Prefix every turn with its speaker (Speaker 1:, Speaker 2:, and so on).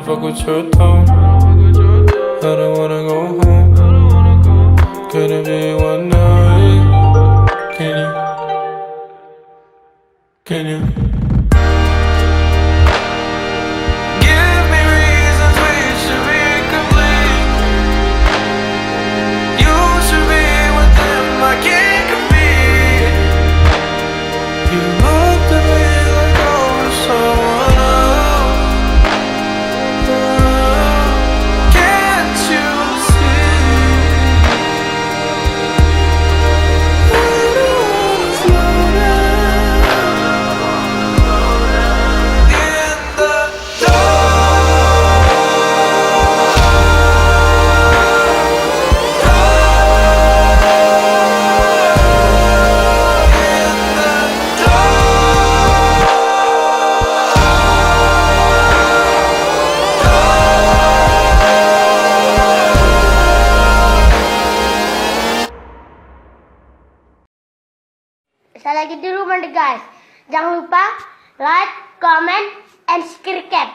Speaker 1: fuck with your tone. I don't wanna go home. Could it be one night? Can you? Give me reasons we should be complete. You should be with them, I can't compete. You looked at me like I was someone else. Can't you see? I don't wanna slow down. In the
Speaker 2: Saya lagi di rumah deh guys. Jangan lupa like, comment, and subscribe.